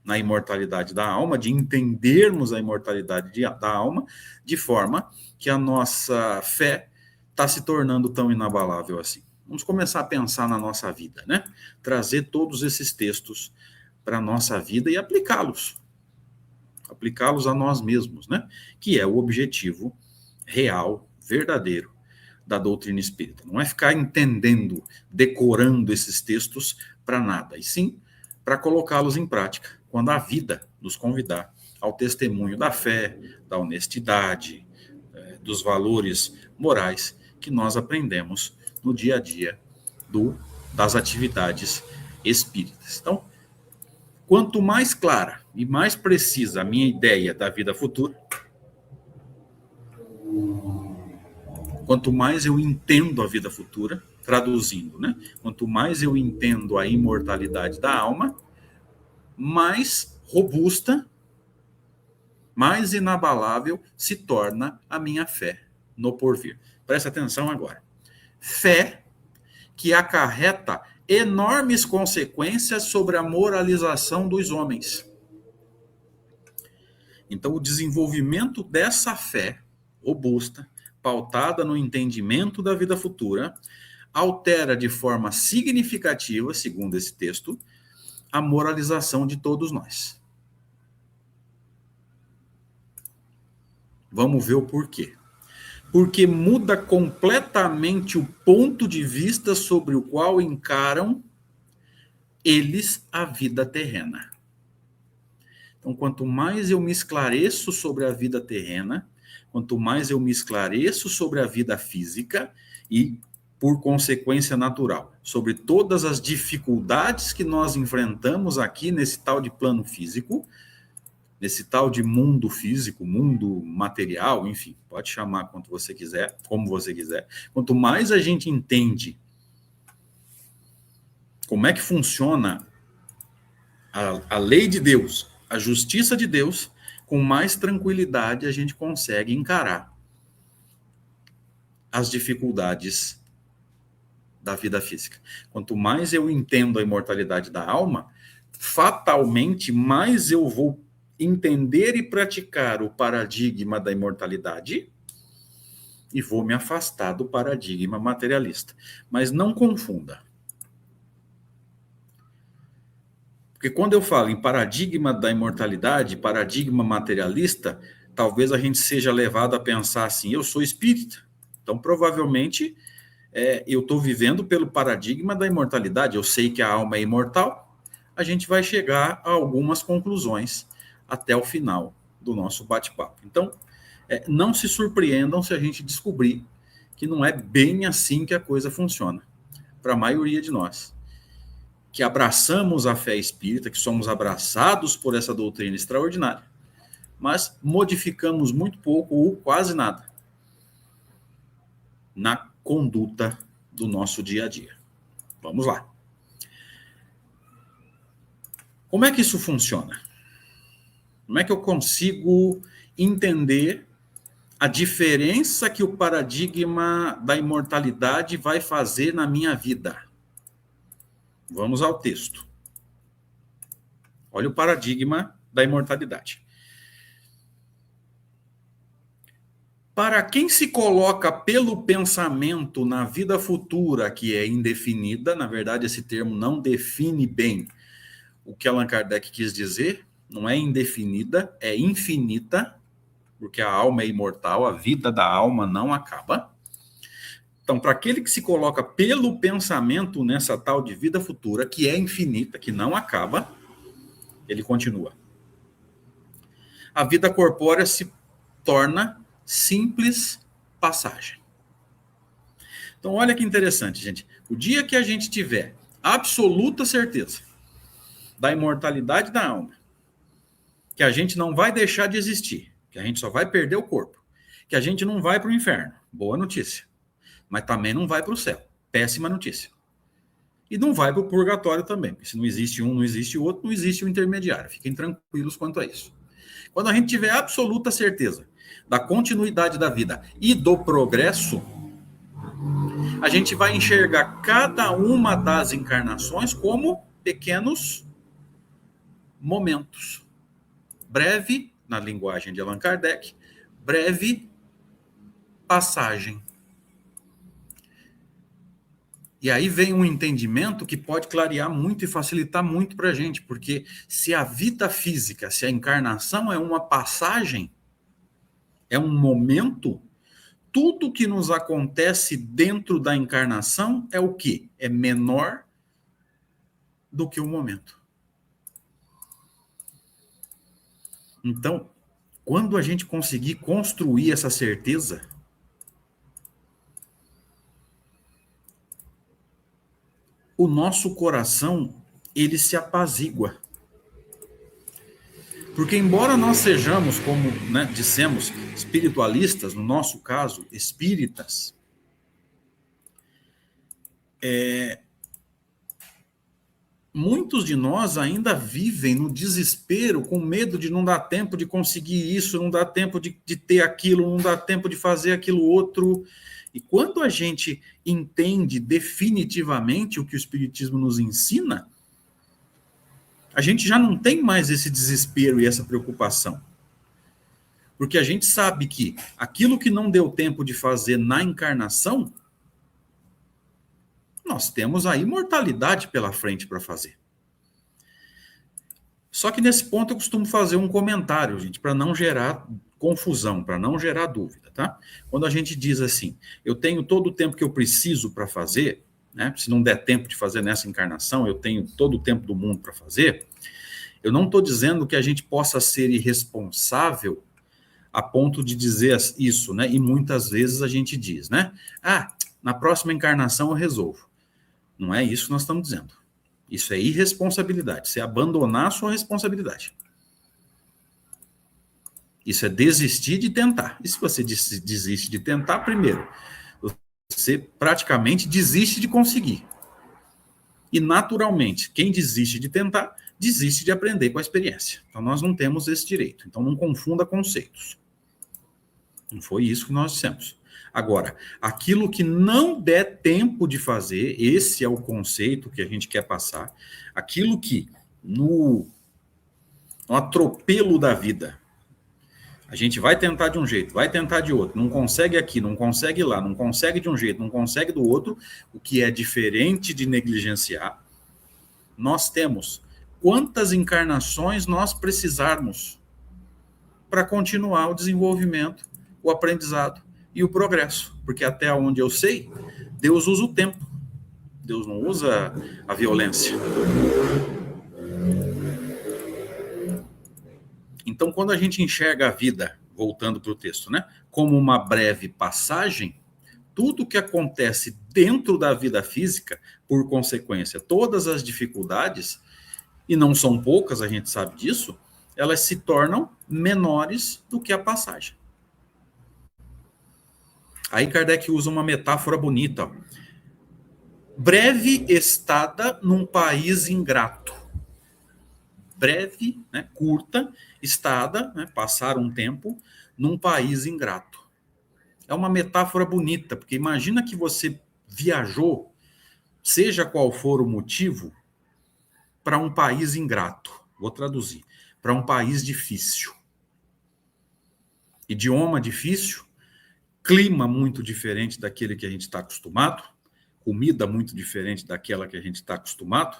na imortalidade da alma, de entendermos a imortalidade da alma, de forma que a nossa fé está se tornando tão inabalável assim. Vamos começar a pensar na nossa vida, né? Trazer todos esses textos para a nossa vida e aplicá-los a nós mesmos, né? Que é o objetivo real, verdadeiro da doutrina espírita. Não é ficar entendendo, decorando esses textos para nada, e sim para colocá-los em prática, quando a vida nos convidar ao testemunho da fé, da honestidade, dos valores morais que nós aprendemos no dia a dia das atividades espíritas. Então, quanto mais clara e mais precisa a minha ideia da vida futura, quanto mais eu entendo a vida futura, traduzindo, né? Quanto mais eu entendo a imortalidade da alma, mais robusta, mais inabalável se torna a minha fé no porvir. Presta atenção agora. Fé que acarreta enormes consequências sobre a moralização dos homens. Então, o desenvolvimento dessa fé robusta, pautada no entendimento da vida futura, altera de forma significativa, segundo esse texto, a moralização de todos nós. Vamos ver o porquê. Porque muda completamente o ponto de vista sobre o qual encaram eles a vida terrena. Então, quanto mais eu me esclareço sobre a vida terrena, quanto mais eu me esclareço sobre a vida física e, por consequência natural, sobre todas as dificuldades que nós enfrentamos aqui nesse tal de plano físico, nesse tal de mundo físico, mundo material, enfim, pode chamar quanto você quiser, como você quiser. Quanto mais a gente entende como é que funciona a lei de Deus, a justiça de Deus, com mais tranquilidade a gente consegue encarar as dificuldades da vida física. Quanto mais eu entendo a imortalidade da alma, fatalmente mais eu vou entender e praticar o paradigma da imortalidade e vou me afastar do paradigma materialista. Mas não confunda. Porque quando eu falo em paradigma da imortalidade, paradigma materialista, talvez a gente seja levado a pensar assim, eu sou espírita, então provavelmente eu estou vivendo pelo paradigma da imortalidade, eu sei que a alma é imortal, a gente vai chegar a algumas conclusões até o final do nosso bate-papo. Então, não se surpreendam se a gente descobrir que não é bem assim que a coisa funciona, para a maioria de nós, que abraçamos a fé espírita, que somos abraçados por essa doutrina extraordinária, mas modificamos muito pouco ou quase nada na conduta do nosso dia a dia. Vamos lá. Como é que isso funciona? Como é que eu consigo entender a diferença que o paradigma da imortalidade vai fazer na minha vida? Vamos ao texto. Olha o paradigma da imortalidade. Para quem se coloca pelo pensamento na vida futura, que é indefinida, na verdade esse termo não define bem o que Allan Kardec quis dizer, não é indefinida, é infinita, porque a alma é imortal, a vida da alma não acaba. Então, para aquele que se coloca pelo pensamento nessa tal de vida futura, que é infinita, que não acaba, ele continua. A vida corpórea se torna simples passagem. Então, olha que interessante, gente. O dia que a gente tiver absoluta certeza da imortalidade da alma, que a gente não vai deixar de existir, que a gente só vai perder o corpo, que a gente não vai para o inferno, boa notícia, mas também não vai para o céu, péssima notícia. E não vai para o purgatório também, porque se não existe um, não existe o outro, não existe o intermediário. Fiquem tranquilos quanto a isso. Quando a gente tiver absoluta certeza da continuidade da vida e do progresso, a gente vai enxergar cada uma das encarnações como pequenos momentos. Breve, na linguagem de Allan Kardec, breve passagem. E aí vem um entendimento que pode clarear muito e facilitar muito para a gente, porque se a vida física, se a encarnação é uma passagem, é um momento, tudo que nos acontece dentro da encarnação é o quê? É menor do que o momento. Então, quando a gente conseguir construir essa certeza, o nosso coração, ele se apazigua. Porque embora nós sejamos, como dissemos, espiritualistas, no nosso caso, espíritas, muitos de nós ainda vivem no desespero, com medo de não dar tempo de conseguir isso, não dar tempo de ter aquilo, não dar tempo de fazer aquilo outro. E quando a gente entende definitivamente o que o Espiritismo nos ensina, a gente já não tem mais esse desespero e essa preocupação. Porque a gente sabe que aquilo que não deu tempo de fazer na encarnação, nós temos a imortalidade pela frente para fazer. Só que nesse ponto eu costumo fazer um comentário, gente, para não gerar confusão, para não gerar dúvida, tá? Quando a gente diz assim, eu tenho todo o tempo que eu preciso para fazer, né? Se não der tempo de fazer nessa encarnação, eu tenho todo o tempo do mundo para fazer. Eu não estou dizendo que a gente possa ser irresponsável a ponto de dizer isso, né? E muitas vezes a gente diz, né? Na próxima encarnação eu resolvo. Não é isso que nós estamos dizendo. Isso é irresponsabilidade. Você abandonar a sua responsabilidade. Isso é desistir de tentar. E se você desiste de tentar, primeiro, você praticamente desiste de conseguir. E, naturalmente, quem desiste de tentar, desiste de aprender com a experiência. Então, nós não temos esse direito. Então, não confunda conceitos. Não foi isso que nós dissemos. Agora, aquilo que não der tempo de fazer, esse é o conceito que a gente quer passar, aquilo que, no atropelo da vida, a gente vai tentar de um jeito, vai tentar de outro, não consegue aqui, não consegue lá, não consegue de um jeito, não consegue do outro, o que é diferente de negligenciar. Nós temos quantas encarnações nós precisarmos para continuar o desenvolvimento, o aprendizado e o progresso. Porque até onde eu sei, Deus usa o tempo. Deus não usa a violência. Então, quando a gente enxerga a vida, voltando para o texto, né, como uma breve passagem, tudo que acontece dentro da vida física, por consequência, todas as dificuldades, e não são poucas, a gente sabe disso, elas se tornam menores do que a passagem. Aí Kardec usa uma metáfora bonita. Ó. Breve estada num país ingrato. Breve, né, curta, estada, né, passar um tempo, num país ingrato. É uma metáfora bonita, porque imagina que você viajou, seja qual for o motivo, para um país ingrato. Vou traduzir. Para um país difícil. Idioma difícil, clima muito diferente daquele que a gente está acostumado, comida muito diferente daquela que a gente está acostumado,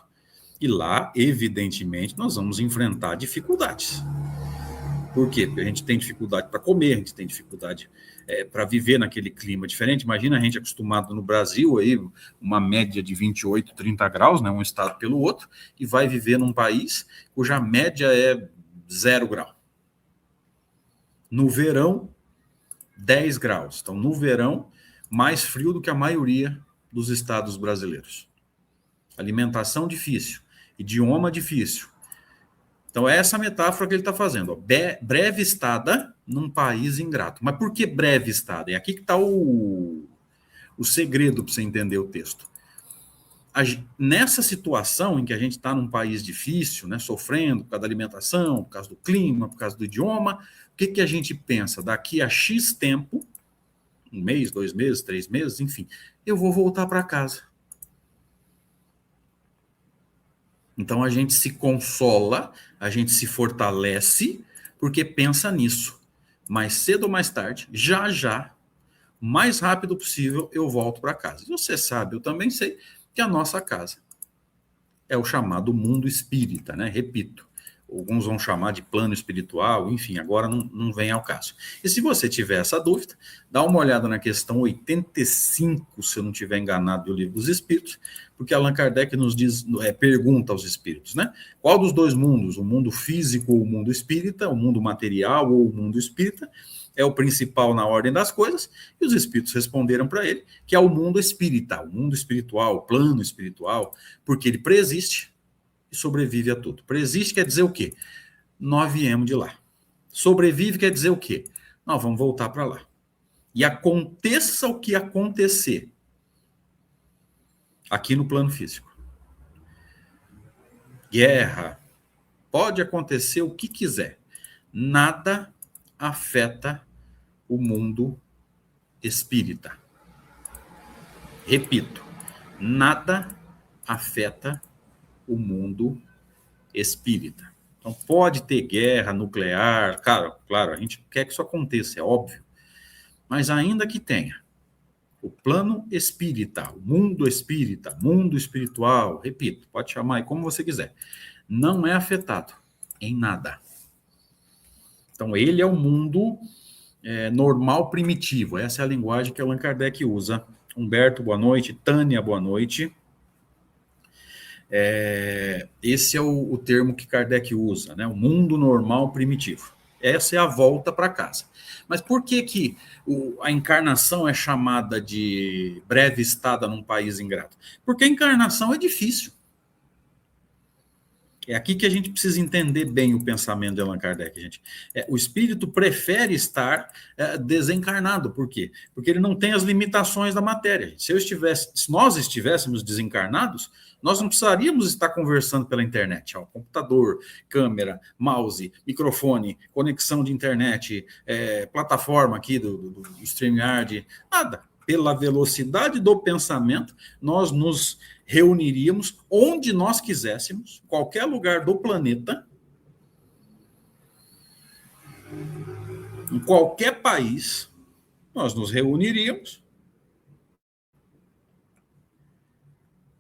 e lá, evidentemente, nós vamos enfrentar dificuldades. Por quê? Porque a gente tem dificuldade para comer, a gente tem dificuldade para viver naquele clima diferente. Imagina a gente acostumado no Brasil, aí, uma média de 28, 30 graus, né, um estado pelo outro, e vai viver num país cuja média é 0 grau. No verão, 10 graus. Então, no verão, mais frio do que a maioria dos estados brasileiros. Alimentação difícil, idioma difícil. Então, é essa metáfora que ele está fazendo. Ó. Breve estada num país ingrato. Mas por que breve estada? É aqui que está o segredo para você entender o texto. Nessa situação em que a gente está num país difícil, né, sofrendo por causa da alimentação, por causa do clima, por causa do idioma, o que a gente pensa? Daqui a X tempo, 1 mês, 2 meses, 3 meses, enfim, eu vou voltar para casa. Então a gente se consola, a gente se fortalece, porque pensa nisso. Mais cedo ou mais tarde, já, o mais rápido possível, eu volto para casa. E você sabe, eu também sei, que a nossa casa é o chamado mundo espírita, né? Repito, alguns vão chamar de plano espiritual, enfim, agora não vem ao caso. E se você tiver essa dúvida, dá uma olhada na questão 85, se eu não estiver enganado, do Livro dos Espíritos, porque Allan Kardec nos diz, pergunta aos espíritos, né? Qual dos dois mundos, o mundo físico ou o mundo espírita, o mundo material ou o mundo espírita, é o principal na ordem das coisas? E os espíritos responderam para ele que é o mundo espírita, o mundo espiritual, o plano espiritual, porque ele preexiste e sobrevive a tudo. Preexiste quer dizer o quê? Nós viemos de lá. Sobrevive quer dizer o quê? Nós vamos voltar para lá. E aconteça o que acontecer aqui no plano físico. Guerra, pode acontecer o que quiser. Nada afeta o mundo espírita. Repito, nada afeta o mundo espírita. Então, pode ter guerra nuclear, claro, a gente quer que isso aconteça, é óbvio. Mas ainda que tenha, o plano espírita, o mundo espírita, mundo espiritual, repito, pode chamar aí como você quiser, não é afetado em nada. Então, ele é o mundo normal primitivo. Essa é a linguagem que Allan Kardec usa. Humberto, boa noite. Tânia, boa noite. Esse é o termo que Kardec usa, né? O mundo normal primitivo. Essa é a volta para casa. Mas por que a encarnação é chamada de breve estada num país ingrato? Porque a encarnação é difícil. É aqui que a gente precisa entender bem o pensamento de Allan Kardec, gente. O espírito prefere estar desencarnado. Por quê? Porque ele não tem as limitações da matéria. Se nós estivéssemos desencarnados, nós não precisaríamos estar conversando pela internet. Ó, computador, câmera, mouse, microfone, conexão de internet, plataforma aqui do StreamYard, nada. Pela velocidade do pensamento, nós nos reuniríamos onde nós quiséssemos, qualquer lugar do planeta, em qualquer país, nós nos reuniríamos,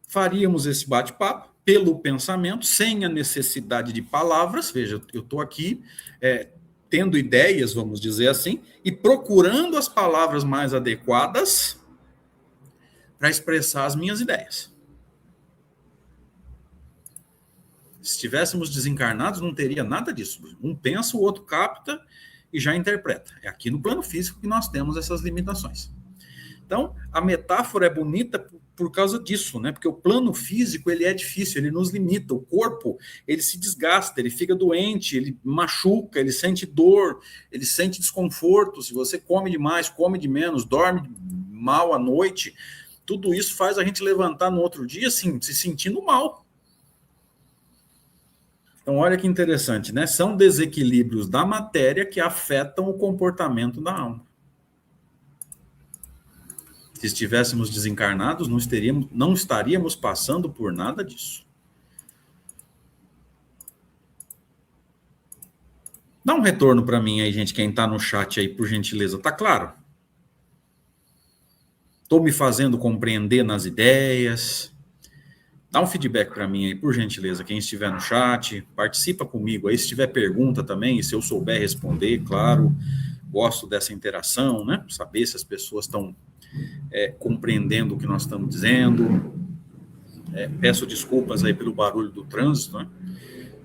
faríamos esse bate-papo pelo pensamento, sem a necessidade de palavras. Veja, eu estou aqui tendo ideias, vamos dizer assim, e procurando as palavras mais adequadas para expressar as minhas ideias. Se estivéssemos desencarnados, não teria nada disso. Um pensa, o outro capta e já interpreta. É aqui no plano físico que nós temos essas limitações. Então, a metáfora é bonita por causa disso, né? Porque o plano físico, ele é difícil, ele nos limita. O corpo, ele se desgasta, ele fica doente, ele machuca, ele sente dor, ele sente desconforto. Se você come demais, come de menos, dorme mal à noite, tudo isso faz a gente levantar no outro dia, assim, se sentindo mal. Então, olha que interessante, né? São desequilíbrios da matéria que afetam o comportamento da alma. Se estivéssemos desencarnados, não estaríamos passando por nada disso. Dá um retorno para mim aí, gente, quem está no chat aí, por gentileza. Tá claro? Estou me fazendo compreender nas ideias? Dá um feedback para mim aí, por gentileza, quem estiver no chat, participa comigo aí, se tiver pergunta também, se eu souber responder, claro, gosto dessa interação, né? Saber se as pessoas estão compreendendo o que nós estamos dizendo. Peço desculpas aí pelo barulho do trânsito, né?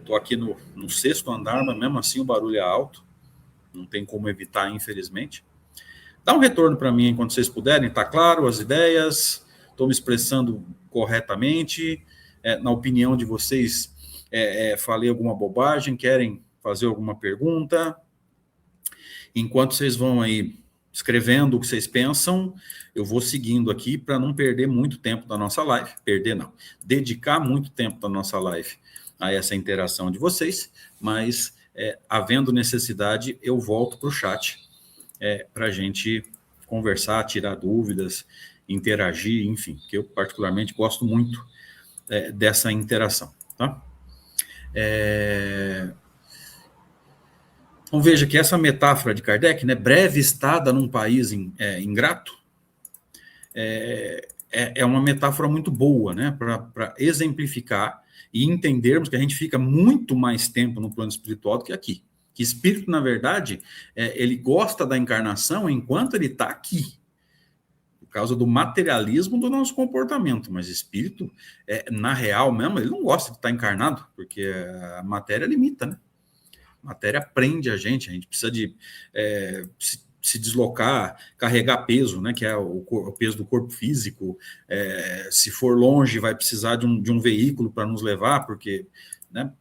Estou aqui no 6º andar, mas mesmo assim o barulho é alto, não tem como evitar, infelizmente. Dá um retorno para mim enquanto vocês puderem, tá claro as ideias? Estou me expressando corretamente? Na opinião de vocês, falei alguma bobagem? Querem fazer alguma pergunta? Enquanto vocês vão aí escrevendo o que vocês pensam, eu vou seguindo aqui para não perder muito tempo da nossa live. Perder não, dedicar muito tempo da nossa live a essa interação de vocês, mas havendo necessidade, eu volto para o chat para a gente conversar, tirar dúvidas, interagir, enfim, que eu particularmente gosto muito dessa interação, tá? Então veja que essa metáfora de Kardec, né, breve estada num país ingrato, é uma metáfora muito boa, né, para exemplificar e entendermos que a gente fica muito mais tempo no plano espiritual do que aqui. Que espírito, na verdade, ele gosta da encarnação enquanto ele está aqui, por causa do materialismo do nosso comportamento, mas espírito, na real mesmo, ele não gosta de estar encarnado, porque a matéria limita, né? A matéria prende a gente precisa de se deslocar, carregar peso, né, que é o peso do corpo físico, se for longe vai precisar de um veículo para nos levar, porque, né,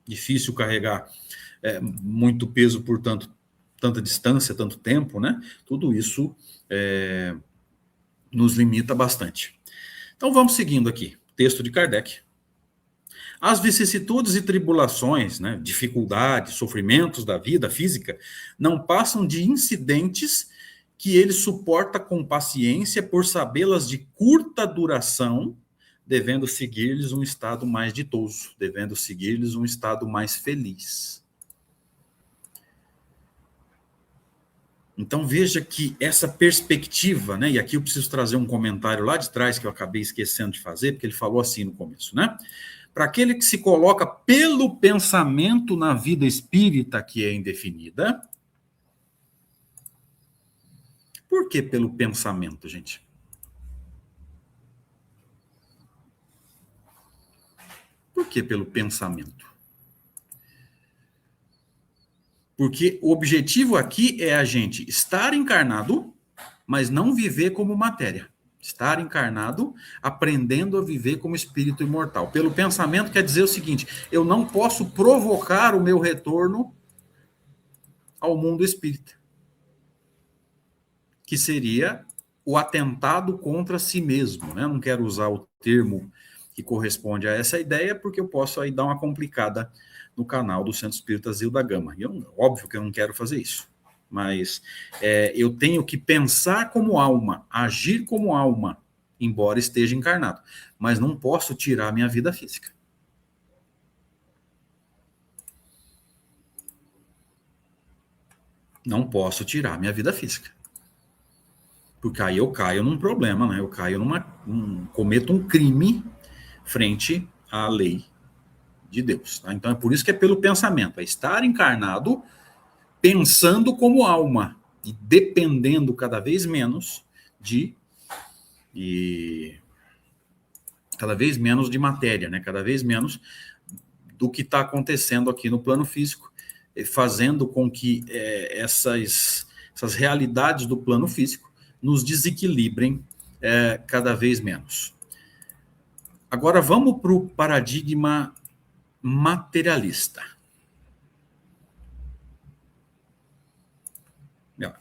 difícil carregar muito peso por tanta distância, tanto tempo, né? Tudo isso nos limita bastante. Então vamos seguindo aqui, texto de Kardec. As vicissitudes e tribulações, né, dificuldades, sofrimentos da vida física, não passam de incidentes que ele suporta com paciência por sabê-las de curta duração, devendo seguir-lhes um estado mais ditoso, devendo seguir-lhes um estado mais feliz. Então veja que essa perspectiva, né, e aqui eu preciso trazer um comentário lá de trás que eu acabei esquecendo de fazer, porque ele falou assim no começo, né? Para aquele que se coloca pelo pensamento na vida espírita que é indefinida. Por que pelo pensamento, gente? Por que pelo pensamento? Porque o objetivo aqui é a gente estar encarnado, mas não viver como matéria. Estar encarnado, aprendendo a viver como espírito imortal. Pelo pensamento quer dizer o seguinte, eu não posso provocar o meu retorno ao mundo espírita, que seria o atentado contra si mesmo, né? Não quero usar o termo que corresponde a essa ideia, porque eu posso aí dar uma complicada no canal do Centro Espírita Zilda Gama. Óbvio que eu não quero fazer isso, mas eu tenho que pensar como alma, agir como alma, embora esteja encarnado, mas não posso tirar minha vida física. Não posso tirar minha vida física. Porque aí eu caio num problema, né? Eu caio cometo um crime frente à lei de Deus. Tá? Então é por isso que é pelo pensamento, é estar encarnado pensando como alma e dependendo cada vez menos de matéria, né? Cada vez menos do que está acontecendo aqui no plano físico, fazendo com que essas realidades do plano físico nos desequilibrem cada vez menos. Agora vamos para o paradigma materialista.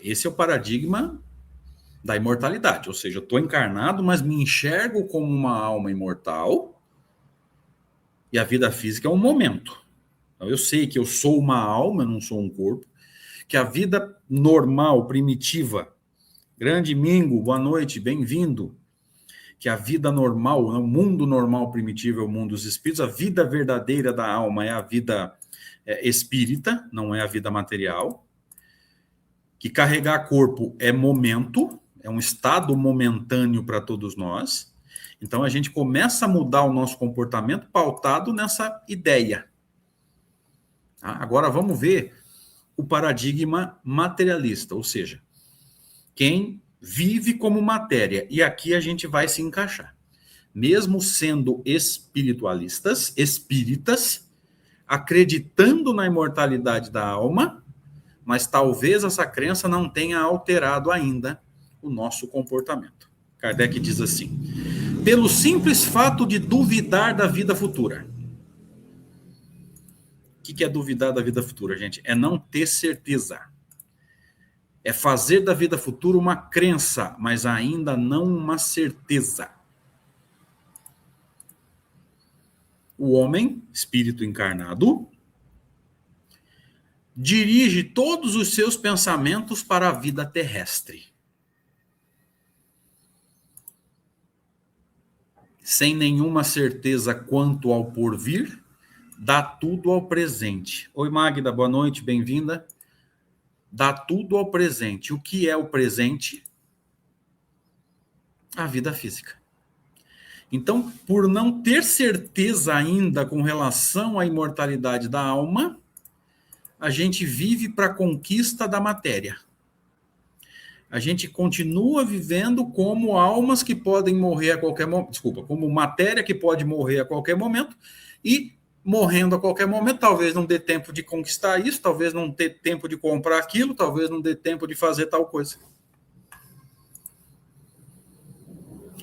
Esse é o paradigma da imortalidade, ou seja, eu estou encarnado, mas me enxergo como uma alma imortal e a vida física é um momento. Então, eu sei que eu sou uma alma, não sou um corpo, que a vida normal, primitiva, grande Mingo, boa noite, bem-vindo, que a vida normal, o mundo normal primitivo é o mundo dos espíritos, a vida verdadeira da alma é a vida espírita, não é a vida material, que carregar corpo é momento, é um estado momentâneo para todos nós. Então, a gente começa a mudar o nosso comportamento pautado nessa ideia. Agora, vamos ver o paradigma materialista, ou seja, quem vive como matéria. E aqui a gente vai se encaixar. Mesmo sendo espiritualistas, espíritas, acreditando na imortalidade da alma, mas talvez essa crença não tenha alterado ainda o nosso comportamento. Kardec diz assim: pelo simples fato de duvidar da vida futura. O que é duvidar da vida futura, gente? É não ter certeza. É fazer da vida futura uma crença, mas ainda não uma certeza. O homem, espírito encarnado, dirige todos os seus pensamentos para a vida terrestre. Sem nenhuma certeza quanto ao porvir, dá tudo ao presente. Oi, Magda, boa noite, bem-vinda. Dá tudo ao presente. O que é o presente? A vida física. Então, por não ter certeza ainda com relação à imortalidade da alma, a gente vive para a conquista da matéria. A gente continua vivendo como almas que podem morrer a qualquer momento, desculpa, como matéria que pode morrer a qualquer momento, e morrendo a qualquer momento, talvez não dê tempo de conquistar isso, talvez não dê tempo de comprar aquilo, talvez não dê tempo de fazer tal coisa.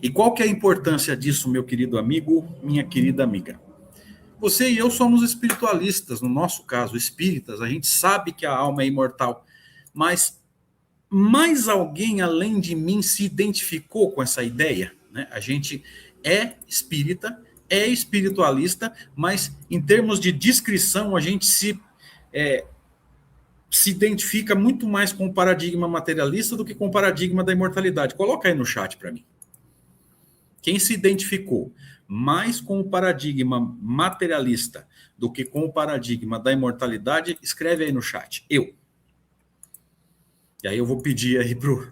E qual que é a importância disso, meu querido amigo, minha querida amiga? Você e eu somos espiritualistas, no nosso caso, espíritas, a gente sabe que a alma é imortal, mas mais alguém além de mim se identificou com essa ideia? Né? A gente é espírita, é espiritualista, mas em termos de descrição, a gente se identifica muito mais com o paradigma materialista do que com o paradigma da imortalidade. Coloca aí no chat para mim. Quem se identificou mais com o paradigma materialista do que com o paradigma da imortalidade, escreve aí no chat. Eu. E aí eu vou pedir aí pro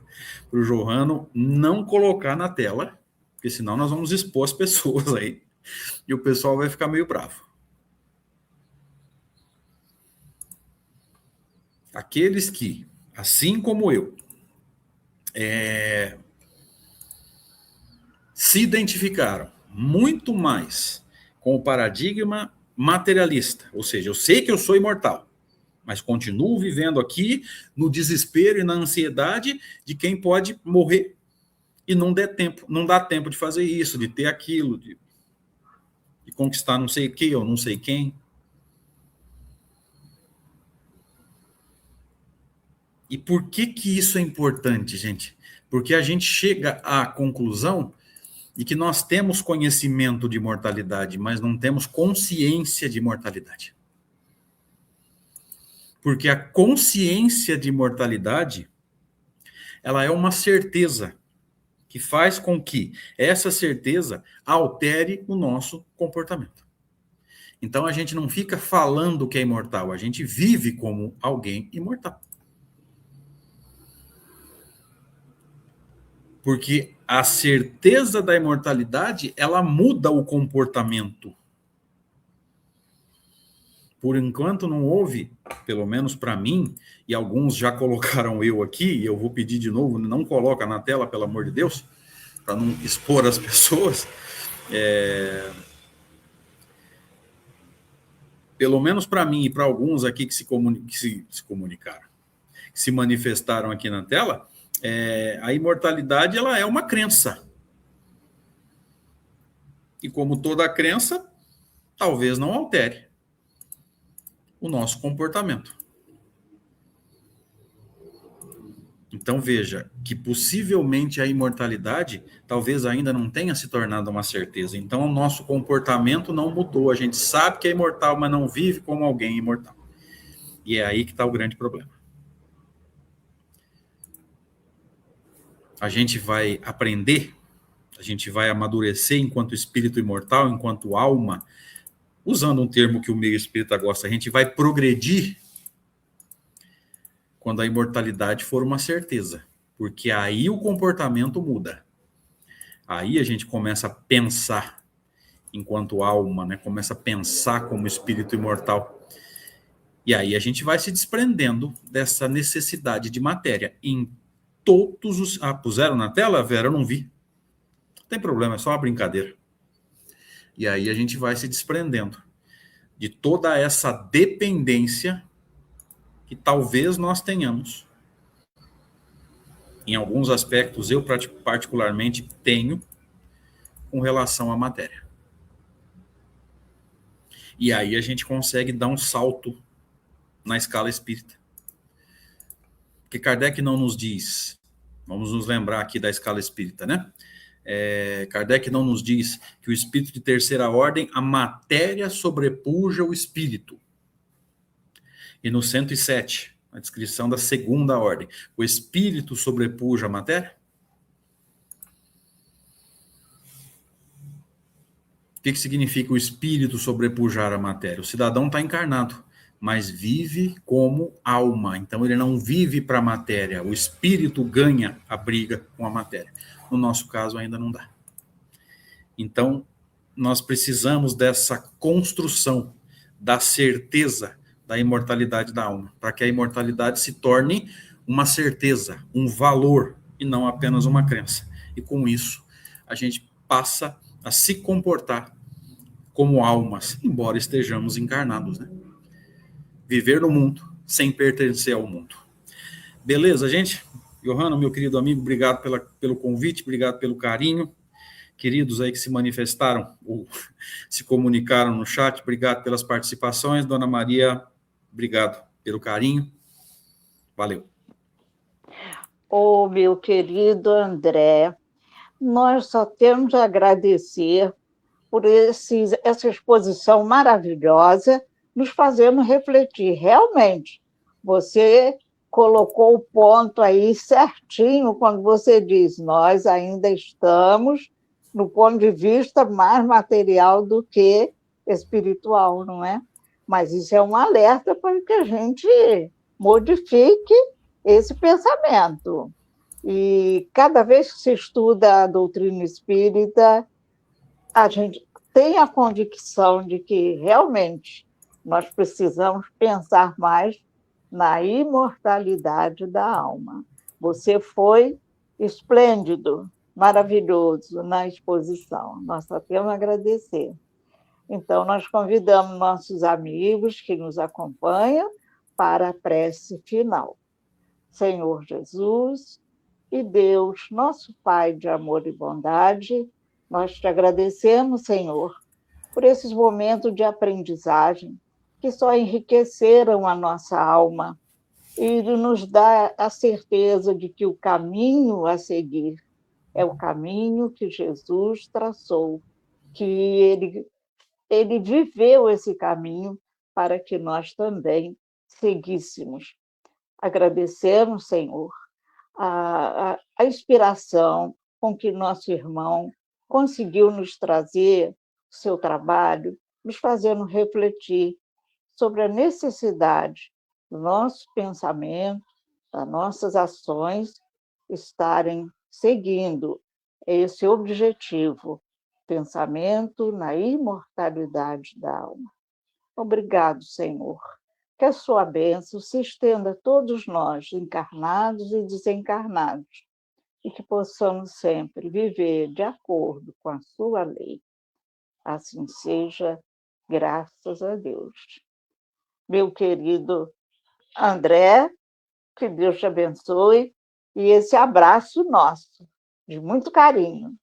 Johanno não colocar na tela, porque senão nós vamos expor as pessoas aí e o pessoal vai ficar meio bravo. Aqueles que, assim como eu, se identificaram muito mais com o paradigma materialista, ou seja, eu sei que eu sou imortal, mas continuo vivendo aqui no desespero e na ansiedade de quem pode morrer e não dá tempo de fazer isso, de ter aquilo, de conquistar não sei o que ou não sei quem. E por que isso é importante, gente? Porque a gente chega à conclusão de que nós temos conhecimento de mortalidade, mas não temos consciência de mortalidade. Porque a consciência de mortalidade, ela é uma certeza que faz com que essa certeza altere o nosso comportamento. Então a gente não fica falando que é imortal, a gente vive como alguém imortal. Porque a certeza da imortalidade, ela muda o comportamento. Por enquanto não houve, pelo menos para mim, e alguns já colocaram eu aqui, e eu vou pedir de novo, não coloca na tela, pelo amor de Deus, para não expor as pessoas. Pelo menos para mim e para alguns aqui que se comunicaram, que se manifestaram aqui na tela, a imortalidade ela é uma crença. E como toda crença, talvez não altere o nosso comportamento. Então veja que possivelmente a imortalidade talvez ainda não tenha se tornado uma certeza. Então o nosso comportamento não mudou. A gente sabe que é imortal, mas não vive como alguém imortal. E é aí que está o grande problema. A gente vai aprender, a gente vai amadurecer enquanto espírito imortal, enquanto alma, usando um termo que o meio espírita gosta, a gente vai progredir quando a imortalidade for uma certeza. porque aí o comportamento muda. Aí a gente começa a pensar enquanto alma, né? Começa a pensar como espírito imortal. E aí a gente vai se desprendendo dessa necessidade de matéria em todos os... Ah, puseram na tela, Vera? Eu não vi. Não tem problema, é só uma brincadeira. E aí a gente vai se desprendendo de toda essa dependência que talvez nós tenhamos. Em alguns aspectos, eu particularmente tenho com relação à matéria. E aí a gente consegue dar um salto na escala espírita. Porque Kardec não nos diz, vamos nos lembrar aqui da escala espírita, né? Kardec não nos diz que o espírito de terceira ordem, a matéria sobrepuja o espírito. E no 107, a descrição da segunda ordem, o espírito sobrepuja a matéria? O que significa o espírito sobrepujar a matéria? O cidadão está encarnado, mas vive como alma. Então ele não vive para a matéria. O espírito ganha a briga com a matéria. No nosso caso ainda não dá. Então nós precisamos dessa construção da certeza da imortalidade da alma, para que a imortalidade se torne uma certeza, um valor, e não apenas uma crença. E com isso a gente passa a se comportar como almas, embora estejamos encarnados, né? Viver no mundo sem pertencer ao mundo. Beleza, gente? Johanna, meu querido amigo, obrigado pelo convite, obrigado pelo carinho. Queridos aí que se manifestaram, ou se comunicaram no chat, obrigado pelas participações. Dona Maria, obrigado pelo carinho. Valeu.
Ô, meu querido André, nós só temos a agradecer por essa exposição maravilhosa, nos fazendo refletir. Realmente, você colocou o ponto aí certinho quando você diz, nós ainda estamos no ponto de vista mais material do que espiritual, não é? Mas isso é um alerta para que a gente modifique esse pensamento. E cada vez que se estuda a doutrina espírita, a gente tem a convicção de que realmente nós precisamos pensar mais na imortalidade da alma. Você foi esplêndido, maravilhoso na exposição. Nós só temos a agradecer. Então, nós convidamos nossos amigos que nos acompanham para a prece final. Senhor Jesus e Deus, nosso Pai de amor e bondade, nós te agradecemos, Senhor, por esses momentos de aprendizagem que só enriqueceram a nossa alma e nos dá a certeza de que o caminho a seguir é o caminho que Jesus traçou, que ele viveu esse caminho para que nós também seguíssemos. Agradecemos, Senhor, a inspiração com que nosso irmão conseguiu nos trazer o seu trabalho, nos fazendo refletir sobre a necessidade do nosso pensamento, das nossas ações estarem seguindo esse objetivo, pensamento na imortalidade da alma. Obrigado, Senhor. Que a sua bênção se estenda a todos nós, encarnados e desencarnados, e que possamos sempre viver de acordo com a sua lei. Assim seja, graças a Deus. Meu querido André, que Deus te abençoe, e esse abraço nosso, de muito carinho.